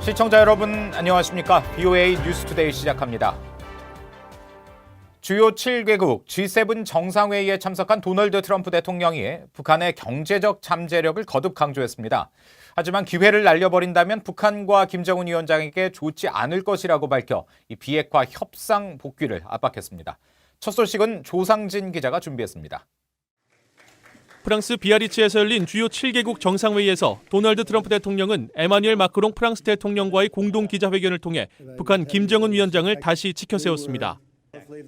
시청자 여러분 안녕하십니까? BOA 뉴스투데이 시작합니다. 주요 7개국 G7 정상회의에 참석한 도널드 트럼프 대통령이 북한의 경제적 잠재력을 거듭 강조했습니다. 하지만 기회를 날려버린다면 북한과 김정은 위원장에게 좋지 않을 것이라고 밝혀 이 비핵화 협상 복귀를 압박했습니다. 첫 소식은 조상진 기자가 준비했습니다. 프랑스 비아리츠에서 열린 주요 7개국 정상회의에서 도널드 트럼프 대통령은 에마뉘엘 마크롱 프랑스 대통령과의 공동 기자회견을 통해 북한 김정은 위원장을 다시 치켜세웠습니다.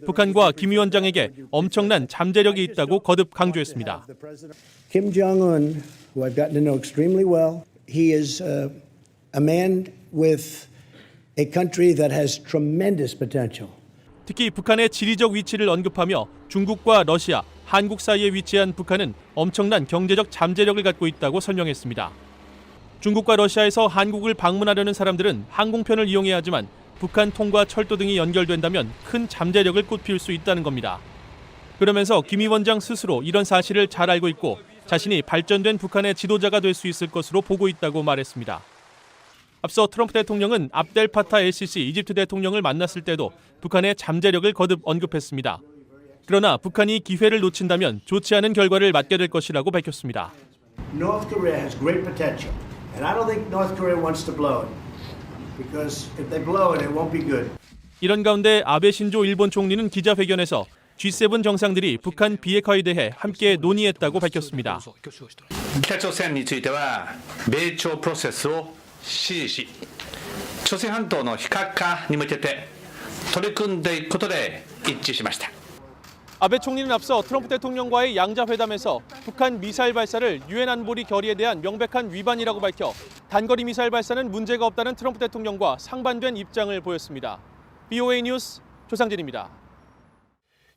북한과 김 위원장에게 엄청난 잠재력이 있다고 거듭 강조했습니다. Kim Jong-un, who I've gotten to know extremely well, he is a man with a country that has tremendous potential. 특히 북한의 지리적 위치를 언급하며 중국과 러시아, 한국 사이에 위치한 북한은 엄청난 경제적 잠재력을 갖고 있다고 설명했습니다. 중국과 러시아에서 한국을 방문하려는 사람들은 항공편을 이용해야 하지만 북한 통과 철도 등이 연결된다면 큰 잠재력을 꽃피울 수 있다는 겁니다. 그러면서 김 위원장 스스로 이런 사실을 잘 알고 있고 자신이 발전된 북한의 지도자가 될 수 있을 것으로 보고 있다고 말했습니다. 앞서 트럼프 대통령은 압델 파타 엘시시 이집트 대통령을 만났을 때도 북한의 잠재력을 거듭 언급했습니다. 그러나 북한이 기회를 놓친다면 좋지 않은 결과를 맞게 될 것이라고 밝혔습니다. North Korea has great potential, and I don't think North Korea wants to blow it, because if they blow it, it won't be good. 이런 가운데 아베 신조 일본 총리는 기자회견에서 G7 정상들이 북한 비핵화에 대해 함께 논의했다고 밝혔습니다. 北朝鮮については米朝プロセスを支持し、朝鮮半島の非核化に向けて取り組んでいくことで一致しました。 아베 총리는 앞서 트럼프 대통령과의 양자회담에서 북한 미사일 발사를 유엔 안보리 결의에 대한 명백한 위반이라고 밝혀 단거리 미사일 발사는 문제가 없다는 트럼프 대통령과 상반된 입장을 보였습니다. BOA 뉴스 조상진입니다.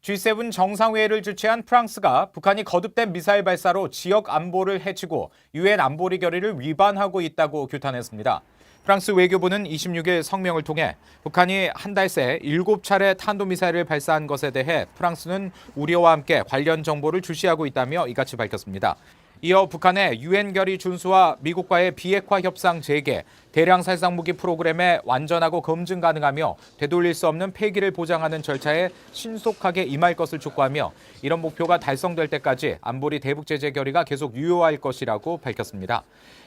G7 정상회의를 주최한 프랑스가 북한이 거듭된 미사일 발사로 지역 안보를 해치고 유엔 안보리 결의를 위반하고 있다고 규탄했습니다. 프랑스 외교부는 26일 성명을 통해 북한이 한 달 새 7차례 탄도미사일을 발사한 것에 대해 프랑스는 우려와 함께 관련 정보를 주시하고 있다며 이같이 밝혔습니다. 이어 북한의 유엔 결의 준수와 미국과의 비핵화 협상 재개, 대량 살상 무기 프로그램에 완전하고 검증 가능하며 되돌릴 수 없는 폐기를 보장하는 절차에 신속하게 임할 것을 촉구하며 이런 목표가 달성될 때까지 안보리 대북 제재 결의가 계속 유효할 것이라고 밝혔습니다.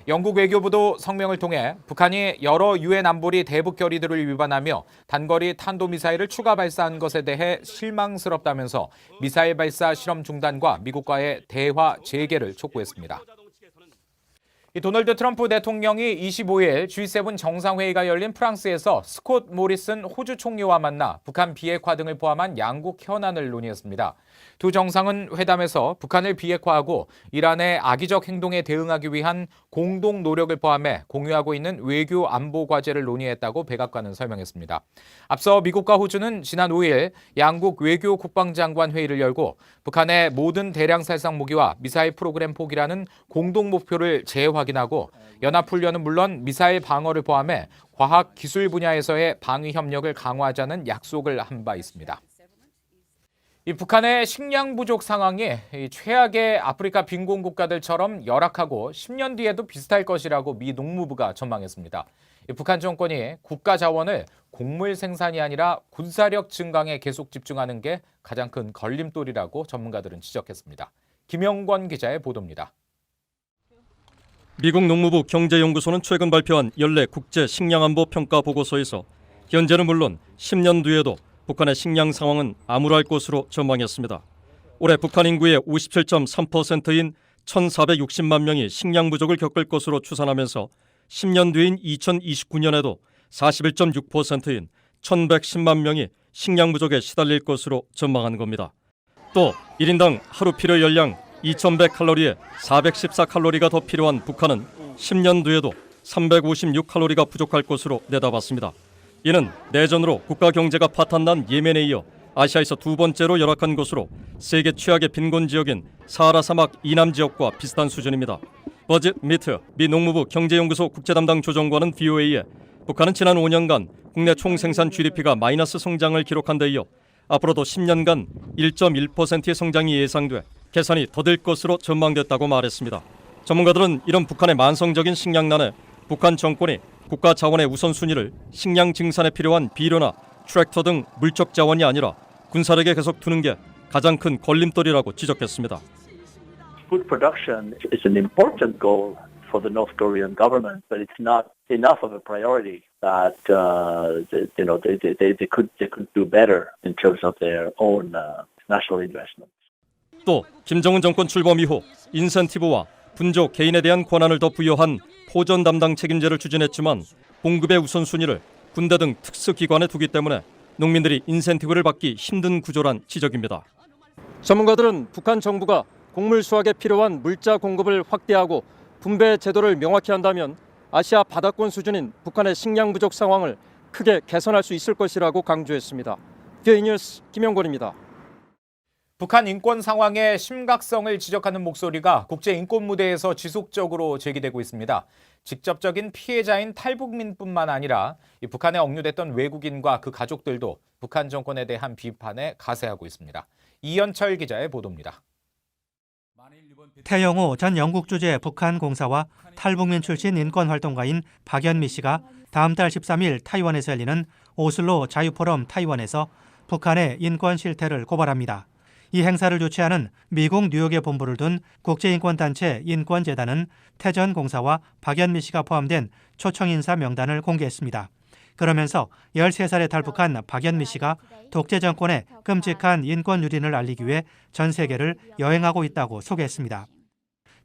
영국 외교부도 성명을 통해 북한이 여러 유엔 안보리 대북 결의들을 위반하며 단거리 탄도미사일을 추가 발사한 것에 대해 실망스럽다면서 미사일 발사 실험 중단과 미국과의 대화 재개를 촉구했습니다. 도널드 트럼프 대통령이 25일 G7 정상회의가 열린 프랑스에서 스콧 모리슨 호주 총리와 만나 북한 비핵화 등을 포함한 양국 현안을 논의했습니다. 두 정상은 회담에서 북한을 비핵화하고 이란의 악의적 행동에 대응하기 위한 공동 노력을 포함해 공유하고 있는 외교 안보 과제를 논의했다고 백악관은 설명했습니다. 앞서 미국과 호주는 지난 5일 양국 외교 국방장관 회의를 열고 북한의 모든 대량 살상 무기와 미사일 프로그램 포기라는 공동 목표를 재확인하고 연합훈련은 물론 미사일 방어를 포함해 과학 기술 분야에서의 방위 협력을 강화하자는 약속을 한 바 있습니다. 이 북한의 식량 부족 상황이 최악의 아프리카 빈곤 국가들처럼 열악하고 10년 뒤에도 비슷할 것이라고 미 농무부가 전망했습니다. 북한 정권이 국가 자원을 곡물 생산이 아니라 군사력 증강에 계속 집중하는 게 가장 큰 걸림돌이라고 전문가들은 지적했습니다. 김영권 기자의 보도입니다. 미국 농무부 경제연구소는 최근 발표한 연례 국제 식량안보 평가 보고서에서 현재는 물론 10년 뒤에도 북한의 식량 상황은 암울할 것으로 전망했습니다. 올해 북한 인구의 57.3%인 1,460만 명이 식량 부족을 겪을 것으로 추산하면서 10년 뒤인 2029년에도 41.6%인 1,110만 명이 식량 부족에 시달릴 것으로 전망한 겁니다. 또 1인당 하루 필요 열량 2,100칼로리에 414칼로리가 더 필요한 북한은 10년 뒤에도 356칼로리가 부족할 것으로 내다봤습니다. 이는 내전으로 국가 경제가 파탄난 예멘에 이어 아시아에서 두 번째로 열악한 곳으로 세계 최악의 빈곤 지역인 사하라 사막 이남 지역과 비슷한 수준입니다. 버짓 미트 미 농무부 경제연구소 국제담당 조정관은 BOA에 북한은 지난 5년간 국내 총생산 GDP가 마이너스 성장을 기록한 데 이어 앞으로도 10년간 1.1%의 성장이 예상돼 개선이 더딜 것으로 전망됐다고 말했습니다. 전문가들은 이런 북한의 만성적인 식량난에 북한 정권이 국가 자원의 우선순위를 식량 증산에 필요한 비료나 트랙터 등 물적 자원이 아니라 군사력에 계속 두는 게 가장 큰 걸림돌이라고 지적했습니다. Food production is an important goal for the North Korean government, but it's not enough of a priority that they could do better in terms of their own national investment. 또 김정은 정권 출범 이후 인센티브와 분조 개인에 대한 권한을 더 부여한 포전 담당 책임제를 추진했지만 공급의 우선순위를 군대 등 특수기관에 두기 때문에 농민들이 인센티브를 받기 힘든 구조란 지적입니다. 전문가들은 북한 정부가 곡물 수확에 필요한 물자 공급을 확대하고 분배 제도를 명확히 한다면 아시아 바다권 수준인 북한의 식량 부족 상황을 크게 개선할 수 있을 것이라고 강조했습니다. VOA 뉴스 김영권입니다. 북한 인권 상황의 심각성을 지적하는 목소리가 국제 인권 무대에서 지속적으로 제기되고 있습니다. 직접적인 피해자인 탈북민뿐만 아니라 북한에 억류됐던 외국인과 그 가족들도 북한 정권에 대한 비판에 가세하고 있습니다. 이현철 기자의 보도입니다. 태영호 전 영국 주재 북한 공사와 탈북민 출신 인권활동가인 박연미 씨가 다음 달 13일 타이완에서 열리는 오슬로 자유포럼 타이완에서 북한의 인권 실태를 고발합니다. 이 행사를 주최하는 미국 뉴욕에 본부를 둔 국제인권단체 인권재단은 태 전 공사와 박연미 씨가 포함된 초청 인사 명단을 공개했습니다. 그러면서 13살에 탈북한 박연미 씨가 독재 정권의 끔찍한 인권 유린을 알리기 위해 전 세계를 여행하고 있다고 소개했습니다.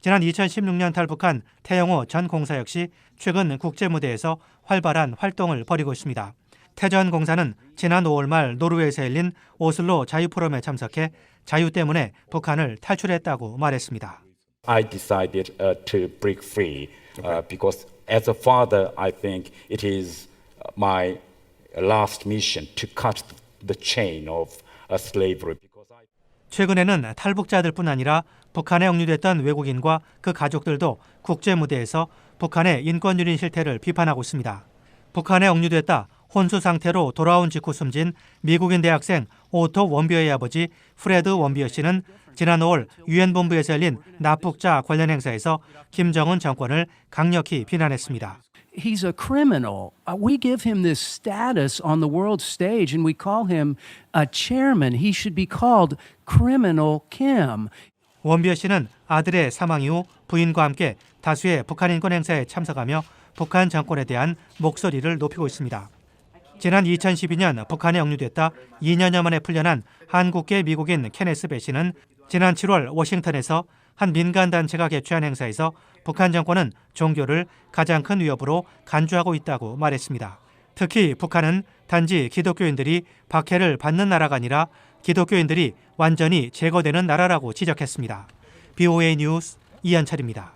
지난 2016년 탈북한 태영호 전 공사 역시 최근 국제 무대에서 활발한 활동을 벌이고 있습니다. 태 전 공사는 지난 5월 말 노르웨이에서 열린 오슬로 자유포럼에 참석해 자유 때문에 북한을 탈출했다고 말했습니다. I decided to break free because as a father, I think it is my last mission to cut the chain of slavery. 최근에는 탈북자들뿐 아니라 북한에 억류됐던 외국인과 그 가족들도 국제 무대에서 북한의 인권 유린 실태를 비판하고 있습니다. 북한에 억류됐다 혼수 상태로 돌아온 직후 숨진 미국인 대학생 오토 원비어의 아버지 프레드 원비어 씨는 지난 5월 유엔 본부에서 열린 납북자 관련 행사에서 김정은 정권을 강력히 비난했습니다. He's a criminal. We give him this status on the world stage and we call him a chairman. He should be called Criminal Kim. 원비어 씨는 아들의 사망 이후 부인과 함께 다수의 북한 인권 행사에 참석하며 북한 정권에 대한 목소리를 높이고 있습니다. 지난 2012년 북한에 억류됐다 2년여 만에 풀려난 한국계 미국인 케네스 배 씨는 지난 7월 워싱턴에서 한 민간단체가 개최한 행사에서 북한 정권은 종교를 가장 큰 위협으로 간주하고 있다고 말했습니다. 특히 북한은 단지 기독교인들이 박해를 받는 나라가 아니라 기독교인들이 완전히 제거되는 나라라고 지적했습니다. VOA 뉴스 이현철입니다.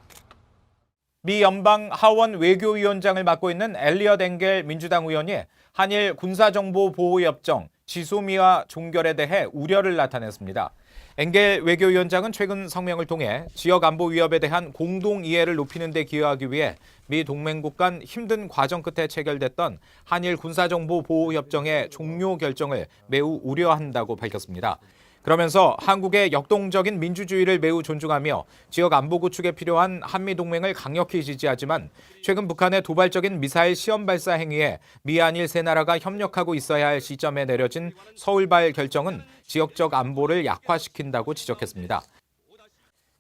미 연방 하원 외교위원장을 맡고 있는 엘리엇 엥겔 민주당 의원이 한일 군사정보보호협정 지소미아 종결에 대해 우려를 나타냈습니다. 엥겔 외교위원장은 최근 성명을 통해 지역 안보 위협에 대한 공동 이해를 높이는 데 기여하기 위해 미 동맹국 간 힘든 과정 끝에 체결됐던 한일 군사정보보호협정의 종료 결정을 매우 우려한다고 밝혔습니다. 그러면서 한국의 역동적인 민주주의를 매우 존중하며 지역 안보 구축에 필요한 한미동맹을 강력히 지지하지만 최근 북한의 도발적인 미사일 시험 발사 행위에 미한일 세 나라가 협력하고 있어야 할 시점에 내려진 서울발 결정은 지역적 안보를 약화시킨다고 지적했습니다.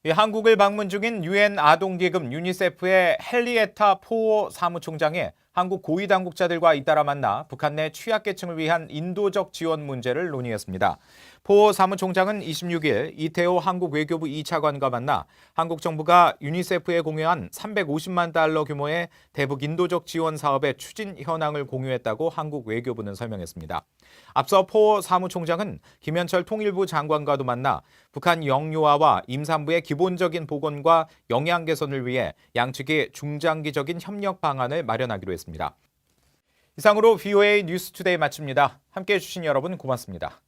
한국을 방문 중인 유엔 아동기금 유니세프의 헨리에타 포어 사무총장이 한국 고위 당국자들과 잇따라 만나 북한 내 취약계층을 위한 인도적 지원 문제를 논의했습니다. 포 사무총장은 26일 이태호 한국 외교부 2차관과 만나 한국 정부가 유니세프에 공유한 350만 달러 규모의 대북 인도적 지원 사업의 추진 현황을 공유했다고 한국 외교부는 설명했습니다. 앞서 포 사무총장은 김현철 통일부 장관과도 만나 북한 영유아와 임산부의 기본적인 보건과 영양 개선을 위해 양측이 중장기적인 협력 방안을 마련하기로 했습니다. 이상으로 VOA 뉴스투데이 마칩니다. 함께해 주신 여러분 고맙습니다.